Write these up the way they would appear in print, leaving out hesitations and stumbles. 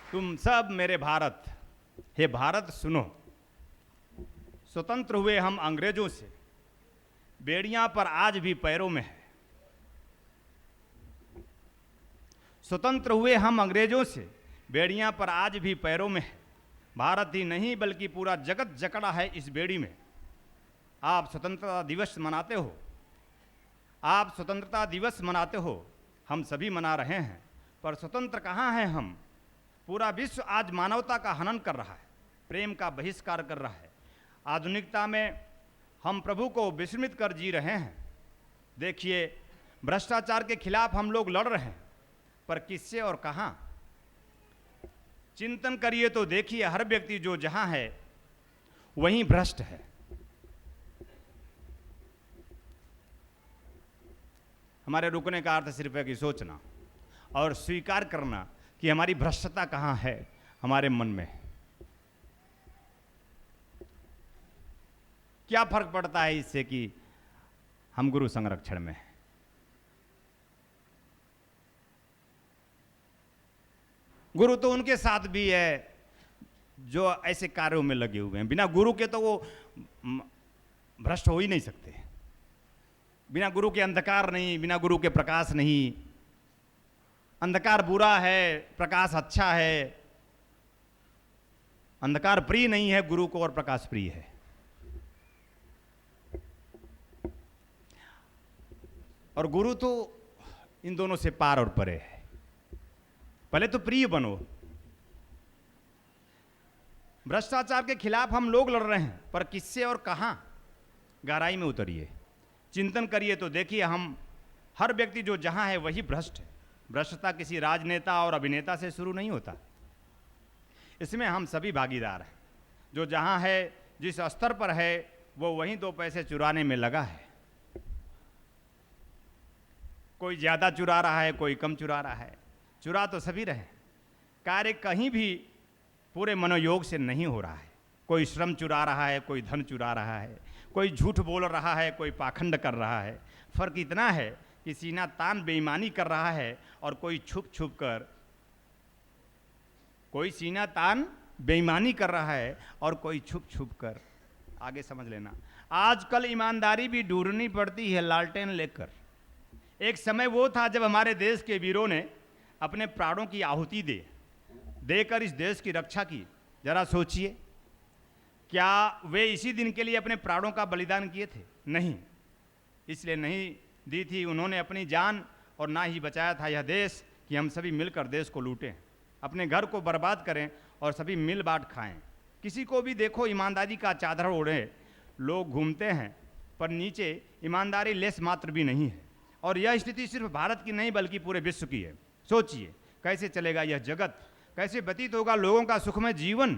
तुम सब मेरे भारत, हे भारत सुनो। स्वतंत्र हुए हम अंग्रेजों से, बेड़ियां पर आज भी पैरों में है। स्वतंत्र हुए हम अंग्रेजों से, बेड़ियां पर आज भी पैरों में है। भारत ही नहीं बल्कि पूरा जगत जकड़ा है इस बेड़ी में। आप स्वतंत्रता दिवस मनाते हो, आप स्वतंत्रता दिवस मनाते हो, हम सभी मना रहे हैं, पर स्वतंत्र कहाँ हैं हम? पूरा विश्व आज मानवता का हनन कर रहा है, प्रेम का बहिष्कार कर रहा है। आधुनिकता में हम प्रभु को विस्मृत कर जी रहे हैं। देखिए, भ्रष्टाचार के खिलाफ हम लोग लड़ रहे हैं, पर किससे और कहाँ? चिंतन करिए तो देखिए, हर व्यक्ति जो जहाँ है वहीं भ्रष्ट है। हमारे रुकने का अर्थ सिर्फ है कि सोचना और स्वीकार करना कि हमारी भ्रष्टता कहाँ है हमारे मन में। क्या फर्क पड़ता है इससे कि हम गुरु संरक्षण में हैं? गुरु तो उनके साथ भी है जो ऐसे कार्यों में लगे हुए हैं। बिना गुरु के तो वो भ्रष्ट हो ही नहीं सकते। बिना गुरु के अंधकार नहीं, बिना गुरु के प्रकाश नहीं। अंधकार बुरा है, प्रकाश अच्छा है। अंधकार प्रिय नहीं है गुरु को और प्रकाश प्रिय है। और गुरु तो इन दोनों से पार और परे है। पहले तो प्रिय बनो। भ्रष्टाचार के खिलाफ हम लोग लड़ रहे हैं, पर किससे और कहां? गहराई में उतरिए, चिंतन करिए तो देखिए, हम हर व्यक्ति जो जहां है वही भ्रष्ट है। भ्रष्टता किसी राजनेता और अभिनेता से शुरू नहीं होता, इसमें हम सभी भागीदार हैं। जो जहां है, जिस स्तर पर है, वो वहीं दो पैसे चुराने में लगा है। कोई ज़्यादा चुरा रहा है, कोई कम चुरा रहा है। चुरा तो सभी रहे। कार्य कहीं भी पूरे मनोयोग से नहीं हो रहा है। कोई श्रम चुरा रहा है, कोई धन चुरा रहा है, कोई झूठ बोल रहा है, कोई पाखंड कर रहा है। फर्क इतना है कि सीना तान बेईमानी कर रहा है और कोई छुप छुप कर, कोई सीना तान बेईमानी कर रहा है और कोई छुप छुप कर। आगे समझ लेना। आजकल ईमानदारी भी ढूंढनी पड़ती है लालटेन लेकर। एक समय वो था जब हमारे देश के वीरों ने अपने प्राणों की आहुति देकर इस देश की रक्षा की। जरा सोचिए, क्या वे इसी दिन के लिए अपने प्राणों का बलिदान किए थे? नहीं, इसलिए नहीं दी थी उन्होंने अपनी जान, और ना ही बचाया था यह देश कि हम सभी मिलकर देश को लूटें, अपने घर को बर्बाद करें और सभी मिल बांट खाएं। किसी को भी देखो ईमानदारी का चादर ओढ़े लोग घूमते हैं, पर नीचे ईमानदारी लेस मात्र भी नहीं है। और यह स्थिति सिर्फ भारत की नहीं बल्कि पूरे विश्व की है। सोचिए, कैसे चलेगा यह जगत? कैसे व्यतीत होगा लोगों का सुखमय जीवन?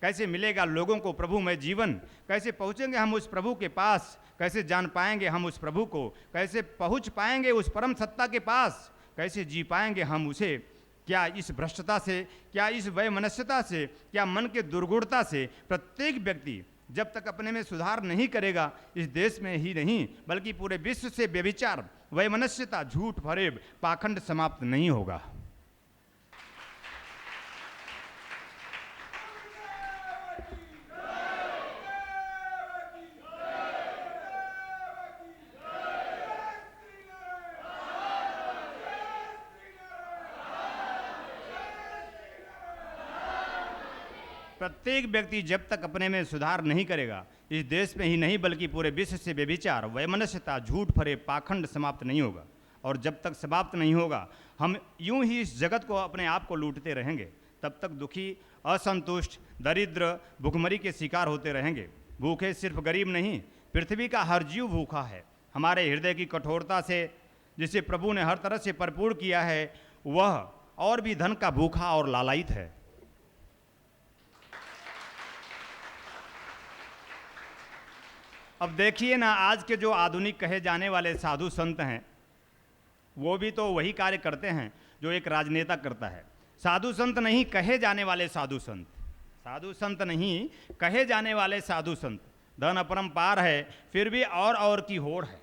कैसे मिलेगा लोगों को प्रभुमय जीवन? कैसे पहुंचेंगे हम उस प्रभु के पास? कैसे जान पाएंगे हम उस प्रभु को? कैसे पहुंच पाएंगे उस परम सत्ता के पास? कैसे जी पाएंगे हम उसे? क्या इस भ्रष्टता से, क्या इस वैमनस्यता से, क्या मन के दुर्गुणता से प्रत्येक व्यक्ति जब तक अपने में सुधार नहीं करेगा, इस देश में ही नहीं बल्कि पूरे विश्व से व्यभिचार, वैमनस्यता, झूठ, फरेब, पाखंड समाप्त नहीं होगा। प्रत्येक व्यक्ति जब तक अपने में सुधार नहीं करेगा, इस देश में ही नहीं बल्कि पूरे विश्व से व्यभिचार, वैमनस्यता, झूठ, फरेब, पाखंड समाप्त नहीं होगा। और जब तक समाप्त नहीं होगा, हम यूं ही इस जगत को, अपने आप को लूटते रहेंगे। तब तक दुखी, असंतुष्ट, दरिद्र, भुखमरी के शिकार होते रहेंगे। भूखे सिर्फ गरीब नहीं, पृथ्वी का हर जीव भूखा है। हमारे हृदय की कठोरता से, जिसे प्रभु ने हर तरह से भरपूर किया है, वह और भी धन का भूखा और लालायित है। अब देखिए ना, आज के जो आधुनिक कहे जाने वाले साधु संत हैं, वो भी तो वही कार्य करते हैं जो एक राजनेता करता है। साधु संत नहीं, कहे जाने वाले साधु संत। साधु संत नहीं, कहे जाने वाले साधु संत। धन अपरंपार है, फिर भी और की होड़ है।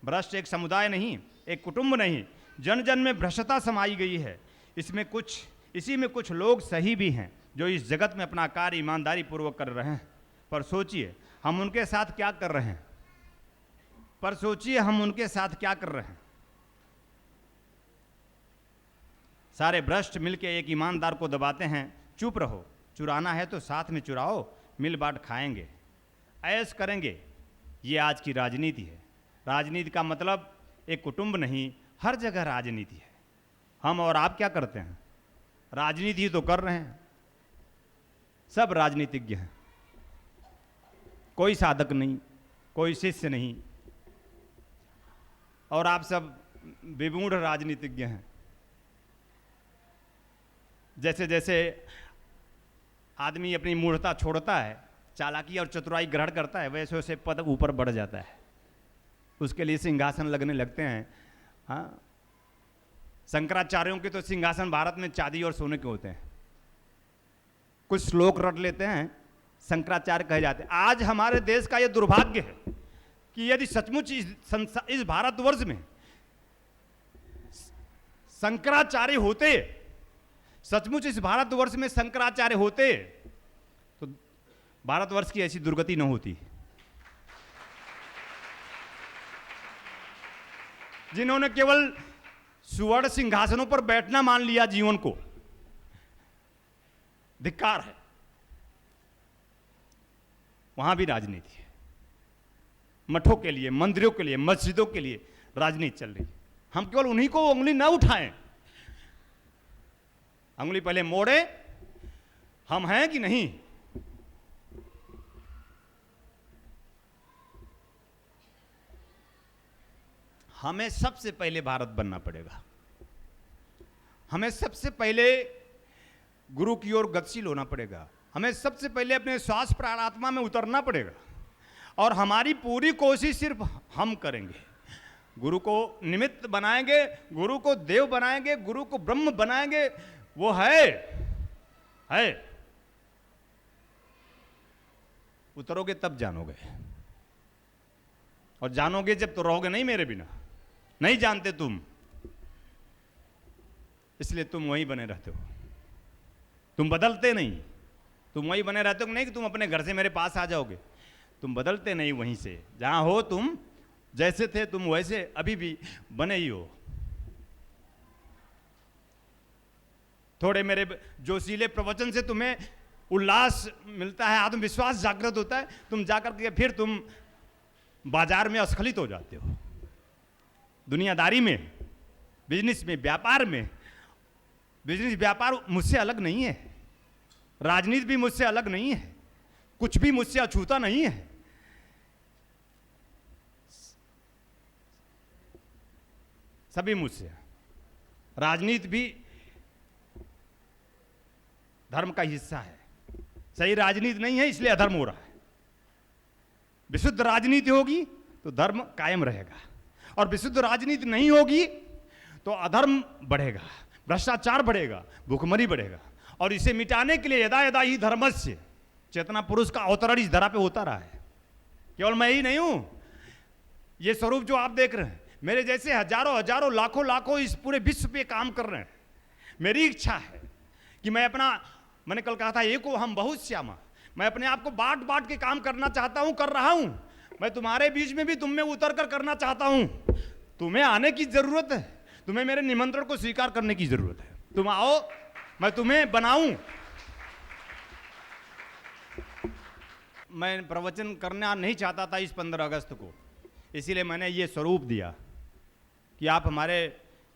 भ्रष्ट एक समुदाय नहीं, एक कुटुंब नहीं, जन जन में भ्रष्टता समाई गई है। इसमें कुछ इसी में कुछ लोग सही भी हैं जो इस जगत में अपना कार्य ईमानदारी पूर्वक कर रहे हैं, पर सोचिए हम उनके साथ क्या कर रहे हैं, पर सोचिए हम उनके साथ क्या कर रहे हैं। सारे भ्रष्ट मिलके एक ईमानदार को दबाते हैं, चुप रहो, चुराना है तो साथ में चुराओ, मिल बांट खाएंगे, ऐश करेंगे। ये आज की राजनीति है। राजनीति का मतलब एक कुटुंब नहीं, हर जगह राजनीति है। हम और आप क्या करते हैं? राजनीति तो कर रहे हैं, सब राजनीतिज्ञ हैं, कोई साधक नहीं, कोई शिष्य नहीं, और आप सब विमूढ़ राजनीतिज्ञ हैं। जैसे जैसे आदमी अपनी मूढ़ता छोड़ता है, चालाकी और चतुराई ग्रहण करता है, वैसे वैसे पद ऊपर बढ़ जाता है, उसके लिए सिंहासन लगने लगते हैं। हाँ, शंकराचार्यों के तो सिंहासन भारत में चांदी और सोने के होते हैं। कुछ श्लोक रट लेते हैं, शंकराचार्य कहे जाते हैं। आज हमारे देश का यह दुर्भाग्य है कि यदि सचमुच इस भारतवर्ष में शंकराचार्य होते, सचमुच इस भारतवर्ष में शंकराचार्य होते, तो भारतवर्ष की ऐसी दुर्गति न होती। जिन्होंने केवल सुवर्ण सिंहासनों पर बैठना मान लिया जीवन को, धिक्कार है। वहां भी राजनीति है, मठों के लिए, मंदिरों के लिए, मस्जिदों के लिए राजनीति चल रही है। हम केवल उन्हीं को उंगली ना उठाएं, उंगली पहले मोड़े, हम हैं कि नहीं। हमें सबसे पहले भारत बनना पड़ेगा। हमें सबसे पहले गुरु की ओर गतिशील होना पड़ेगा। हमें सबसे पहले अपने श्वास प्राणात्मा में उतरना पड़ेगा, और हमारी पूरी कोशिश सिर्फ हम करेंगे। गुरु को निमित्त बनाएंगे, गुरु को देव बनाएंगे, गुरु को ब्रह्म बनाएंगे। वो है उतरोगे तब जानोगे, और जानोगे जब तो रहोगे नहीं मेरे बिना। नहीं जानते तुम, इसलिए तुम वहीं बने रहते हो, तुम बदलते नहीं। तुम वहीं बने रहते हो, नहीं कि तुम अपने घर से मेरे पास आ जाओगे, तुम बदलते नहीं। वहीं से जहां हो तुम, जैसे थे तुम वैसे अभी भी बने ही हो। थोड़े मेरे जोशीले प्रवचन से तुम्हें उल्लास मिलता है, आत्मविश्वास जागृत होता है, तुम जाकर के फिर तुम बाजार में अस्खलित हो जाते हो। दुनियादारी में, बिजनेस में, व्यापार में, बिजनेस व्यापार मुझसे अलग नहीं है, राजनीति भी मुझसे अलग नहीं है, कुछ भी मुझसे अछूता नहीं है। सभी मुझसे। राजनीति भी धर्म का हिस्सा है। सही राजनीति नहीं है इसलिए अधर्म हो रहा है। विशुद्ध राजनीति होगी तो धर्म कायम रहेगा, और विशुद्ध राजनीति नहीं होगी तो अधर्म बढ़ेगा, भ्रष्टाचार बढ़ेगा, भूखमरी बढ़ेगा। और इसे मिटाने के लिए यदा यदा ही धर्मस्य चेतना पुरुष का अवतरण इस धरा पे होता रहा है। केवल मैं ही नहीं हूं, ये स्वरूप जो आप देख रहे हैं, मेरे जैसे हजारों हजारों लाखों लाखों इस पूरे विश्व पे काम कर रहे हैं। मेरी इच्छा है कि मैंने कल कहा था, एको हम बहुत श्यामा, मैं अपने आप को बांट बांट के काम करना चाहता हूं, कर रहा हूं। मैं तुम्हारे बीच में भी तुम में उतर कर करना चाहता हूं। तुम्हें आने की जरूरत है, तुम्हें मेरे निमंत्रण को स्वीकार करने की जरूरत है। तुम आओ, मैं तुम्हें बनाऊं। मैं प्रवचन करना नहीं चाहता था इस 15 अगस्त को, इसीलिए मैंने ये स्वरूप दिया कि आप हमारे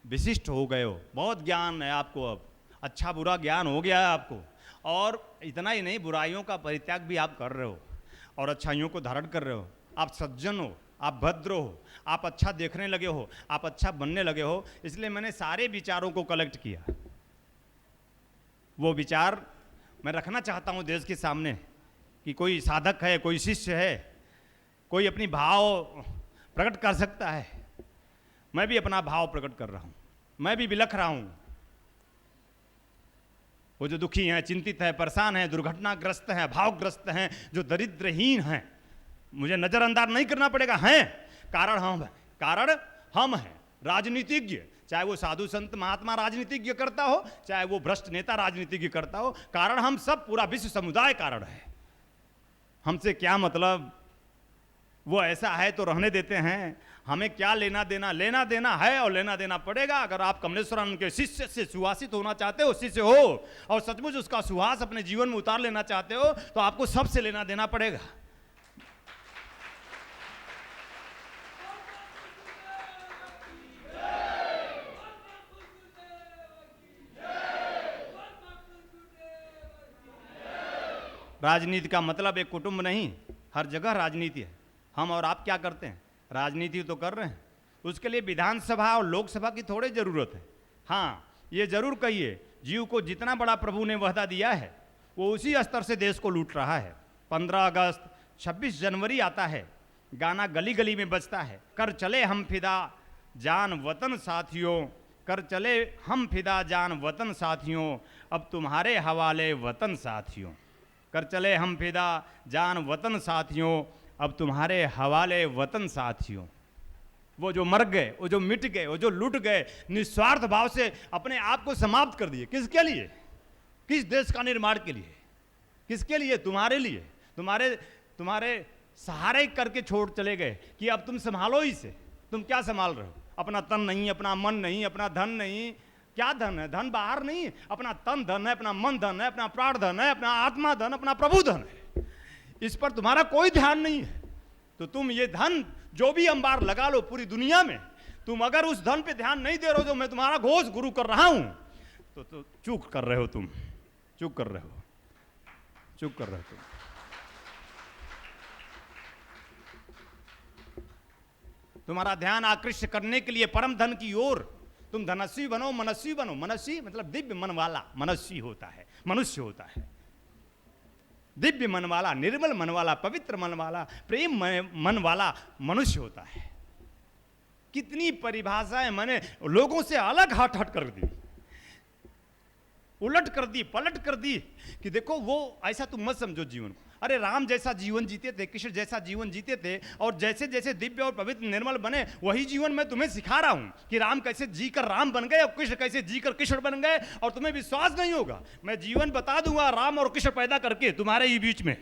विशिष्ट हो गए हो। बहुत ज्ञान है आपको, अब अच्छा बुरा ज्ञान हो गया है आपको। और इतना ही नहीं, बुराइयों का परित्याग भी आप कर रहे हो और अच्छाइयों को धारण कर रहे हो। आप सज्जन हो, आप भद्र हो, आप अच्छा देखने लगे हो, आप अच्छा बनने लगे हो। इसलिए मैंने सारे विचारों को कलेक्ट किया। वो विचार मैं रखना चाहता हूँ देश के सामने कि कोई साधक है, कोई शिष्य है, कोई अपनी भाव प्रकट कर सकता है। मैं भी अपना भाव प्रकट कर रहा हूँ, मैं भी बिलख रहा हूँ। वो जो दुखी हैं, चिंतित हैं, परेशान हैं, दुर्घटनाग्रस्त हैं, भावग्रस्त हैं, जो दरिद्रहीन हैं, मुझे नजरअंदाज नहीं करना पड़ेगा। हैं कारण हम हैं, राजनीतिज्ञ चाहे वो साधु संत महात्मा राजनीतिज्ञ करता हो, चाहे वो भ्रष्ट नेता राजनीतिज्ञ करता हो, कारण हम सब, पूरा विश्व समुदाय कारण है। हमसे क्या मतलब, वो ऐसा है तो रहने देते हैं, हमें क्या लेना देना। लेना देना है और लेना देना पड़ेगा। अगर आप कमलेश्वरानंद के शिष्य से सुहासित होना चाहते हो, शिष्य हो, और सचमुच उसका सुहास अपने जीवन में उतार लेना चाहते हो, तो आपको सबसे लेना देना पड़ेगा। राजनीति का मतलब एक कुटुंब नहीं, हर जगह राजनीति है। हम और आप क्या करते हैं? राजनीति तो कर रहे हैं। उसके लिए विधानसभा और लोकसभा की थोड़ी जरूरत है। हाँ, ये जरूर कहिए, जीव को जितना बड़ा प्रभु ने वादा दिया है, वो उसी स्तर से देश को लूट रहा है। 15 अगस्त, 26 जनवरी आता है, गाना गली गली में बजता है, कर चले हम फिदा जान वतन साथियों, कर चले हम फिदा जान वतन साथियों, अब तुम्हारे हवाले वतन साथियों। कर चले हम फिदा जान वतन साथियों, अब तुम्हारे हवाले वतन साथियों। वो जो मर गए, वो जो मिट गए, वो जो लूट गए, निस्वार्थ भाव से अपने आप को समाप्त कर दिए। किसके लिए? किस देश का निर्माण के लिए? किसके लिए? तुम्हारे लिए। तुम्हारे सहारे करके छोड़ चले गए कि अब तुम संभालो ही से। तुम क्या संभाल रहे हो? अपना तन नहीं, अपना मन नहीं, अपना धन नहीं। क्या धन है? धन बाहर नहीं, अपना तन धन है, अपना मन धन है, अपना प्राण धन है, अपना आत्मा धन, अपना प्रभु धन है। इस पर तुम्हारा कोई ध्यान नहीं है। तो तुम ये धन जो भी अंबार लगा लो पूरी दुनिया में, तुम अगर उस धन पे ध्यान नहीं दे रहे हो, जो मैं तुम्हारा घोष गुरु कर रहा हूं, तो चूक कर रहे हो। तुम चूक कर रहे हो, चूक कर रहे हो तुम। तुम्हारा ध्यान आकृष्ट करने के लिए परम धन की ओर तुम धनस्वी बनो, मनस्वी बनो। मनस्वी मतलब दिव्य मन वाला मनस्वी होता है, मनुष्य होता है। दिव्य मन वाला, निर्मल मन वाला, पवित्र मन वाला, प्रेम मन वाला मनुष्य होता है। कितनी परिभाषाएं मैंने लोगों से अलग हट कर दी, उलट कर दी, पलट कर दी कि देखो वो ऐसा तुम मत समझो जीवन को। अरे राम जैसा जीवन जीते थे, कृष्ण जैसा जीवन जीते थे, और जैसे जैसे दिव्य और पवित्र निर्मल बने, वही जीवन मैं तुम्हें सिखा रहा हूं कि राम कैसे जीकर राम बन गए और कृष्ण कैसे जीकर कृष्ण बन गए। और तुम्हें विश्वास नहीं होगा, मैं जीवन बता दूंगा राम और कृष्ण पैदा करके तुम्हारे ही बीच में।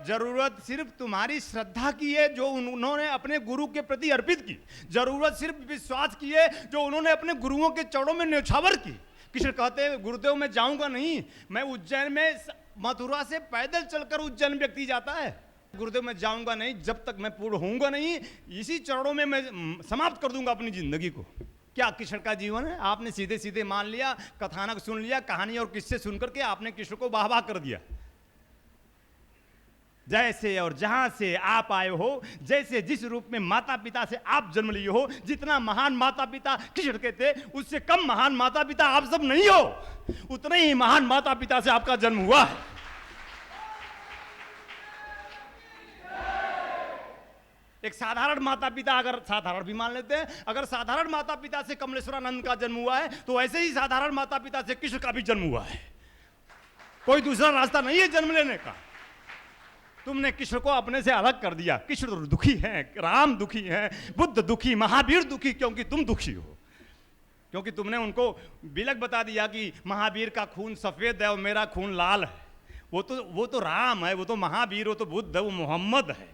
जरूरत सिर्फ तुम्हारी श्रद्धा की है जो उन्होंने अपने गुरु के प्रति अर्पित की। जरूरत सिर्फ विश्वास की है जो उन्होंने अपने गुरुओं के चरणों में न्यौछावर की। कृष्ण कहते हैं, गुरुदेव मैं जाऊंगा नहीं, मैं उज्जैन में, मथुरा से पैदल चलकर उज्जैन व्यक्ति जाता है। गुरुदेव मैं जाऊंगा नहीं जब तक मैं पूर्ण होऊंगा नहीं, इसी चरणों में मैं समाप्त कर दूंगा अपनी जिंदगी को। क्या कृष्ण का जीवन है? आपने सीधे सीधे मान लिया, कथानक सुन लिया, कहानी और किस्से सुनकर के आपने कृष्ण को वाह वाह कर दिया। जैसे और जहां से आप आए हो, जैसे जिस रूप में माता पिता से आप जन्म लिए हो, जितना महान माता पिता कृष्ण के थे, उससे कम महान माता पिता आप सब नहीं हो। उतने ही महान माता पिता से आपका जन्म हुआ है। एक साधारण माता पिता, अगर साधारण भी मान लेते हैं, अगर साधारण माता पिता से कमलेश्वरानंद का जन्म हुआ है, तो ऐसे ही साधारण माता पिता से कृष्ण का भी जन्म हुआ है। कोई दूसरा रास्ता नहीं है जन्म लेने का। तुमने कृष्ण को अपने से अलग कर दिया। कृष्ण दुखी हैं, राम दुखी हैं, बुद्ध दुखी, महावीर दुखी, क्योंकि तुम दुखी हो। क्योंकि तुमने उनको बिलक बता दिया कि महावीर का खून सफेद है और मेरा खून लाल है। वो तो राम है, वो तो महावीर, वो तो बुद्ध है, वो मोहम्मद है।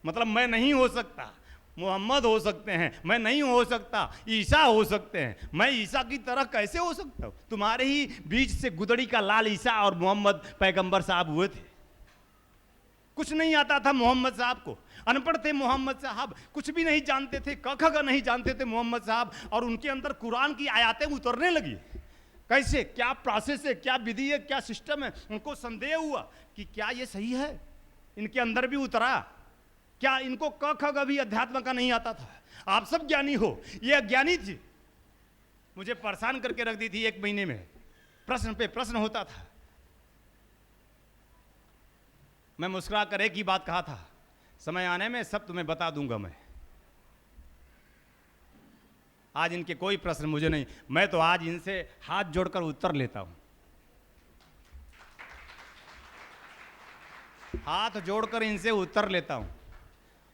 मतलब मैं नहीं हो सकता, मोहम्मद हो सकते हैं, मैं नहीं हो सकता, ईसा हो सकते हैं। मैं ईसा की तरह कैसे हो सकता हूँ? तुम्हारे ही बीच से गुदड़ी का लाल ईसा और मोहम्मद पैगंबर साहब हुए थे। कुछ नहीं आता था मोहम्मद साहब को, अनपढ़ थे मोहम्मद साहब, कुछ भी नहीं जानते थे, क ख ग नहीं जानते थे मोहम्मद साहब, और उनके अंदर कुरान की आयतें उतरने लगी। कैसे, क्या प्रोसेस है, क्या विधि है, क्या सिस्टम है? उनको संदेह हुआ कि क्या ये सही है? इनके अंदर भी उतरा क्या? इनको क ख ग भी अध्यात्म का नहीं आता था। आप सब ज्ञानी हो, ये अज्ञानी थी। मुझे परेशान करके रख दी थी 1 महीने में, प्रश्न पे प्रश्न होता था। मैं मुस्कुरा कर एक ही बात कहा था, समय आने में सब तुम्हें बता दूंगा मैं। आज इनके कोई प्रश्न मुझे नहीं, मैं तो आज इनसे हाथ जोड़कर उत्तर लेता हूं। हाथ जोड़कर इनसे उत्तर लेता हूं।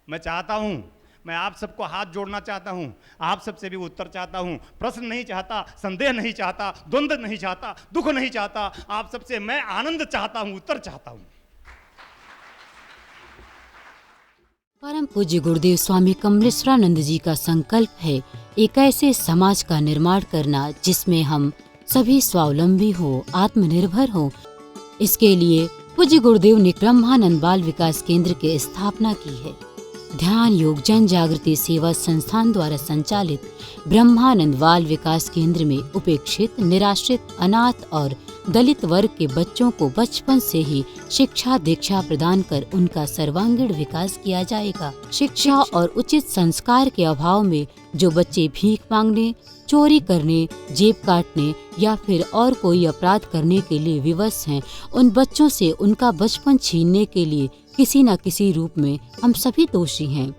मैं चाहता हूं, मैं आप सबको हाथ जोड़ना चाहता हूं, आप सबसे भी उत्तर चाहता हूं। प्रश्न नहीं चाहता, संदेह नहीं चाहता, द्वंद्व नहीं चाहता, दुख नहीं चाहता। आप सबसे मैं आनंद चाहता हूं, उत्तर चाहता हूं। परम पूज्य गुरुदेव स्वामी कमलेश्वरानंद जी का संकल्प है एक ऐसे समाज का निर्माण करना जिसमें हम सभी स्वावलंबी हो, आत्मनिर्भर हो। इसके लिए पूज्य गुरुदेव ने ब्रह्मानंद बाल विकास केंद्र की स्थापना की है। ध्यान योग जन जागृति सेवा संस्थान द्वारा संचालित ब्रह्मानंद बाल विकास केंद्र में उपेक्षित, निराश्रित, अनाथ और दलित वर्ग के बच्चों को बचपन से ही शिक्षा दीक्षा प्रदान कर उनका सर्वांगीण विकास किया जाएगा। शिक्षा और उचित संस्कार के अभाव में जो बच्चे भीख मांगने, चोरी करने, जेब काटने या फिर और कोई अपराध करने के लिए विवश हैं, उन बच्चों से उनका बचपन छीनने के लिए किसी न किसी रूप में हम सभी दोषी हैं।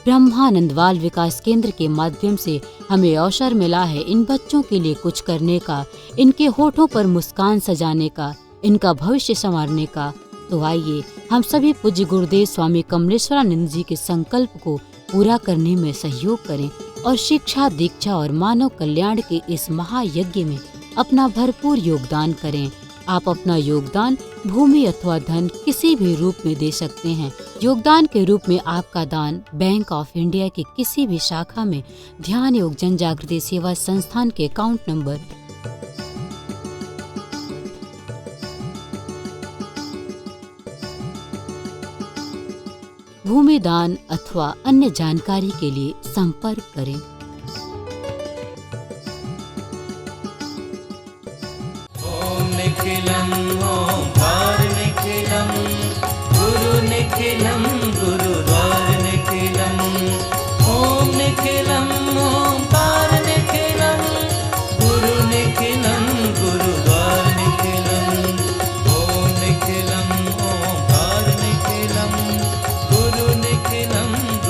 ब्रह्मानंद बाल विकास केंद्र के माध्यम से हमें अवसर मिला है इन बच्चों के लिए कुछ करने का, इनके होठों पर मुस्कान सजाने का, इनका भविष्य संवारने का। तो आइए हम सभी पूज्य गुरुदेव स्वामी कमलेश्वरानंद जी के संकल्प को पूरा करने में सहयोग करें और शिक्षा दीक्षा और मानव कल्याण के इस महायज्ञ में अपना भरपूर योगदान करें। आप अपना योगदान भूमि अथवा धन किसी भी रूप में दे सकते हैं। योगदान के रूप में आपका दान बैंक ऑफ इंडिया की किसी भी शाखा में ध्यान योग जन जागृति सेवा संस्थान के अकाउंट नंबर 'भूमि दान अथवा अन्य जानकारी के लिए संपर्क करें। निखिलम् ओंकार निखिलम् गुरु निखिलम् गुरुद्वार निखिलम् ओम निखिलम् ओंकार निखिलम् गुरु निखिलम् गुरुद्वार निखिलम् ओम निखिलम् ओंकार निखिलम् गुरु निखिलम्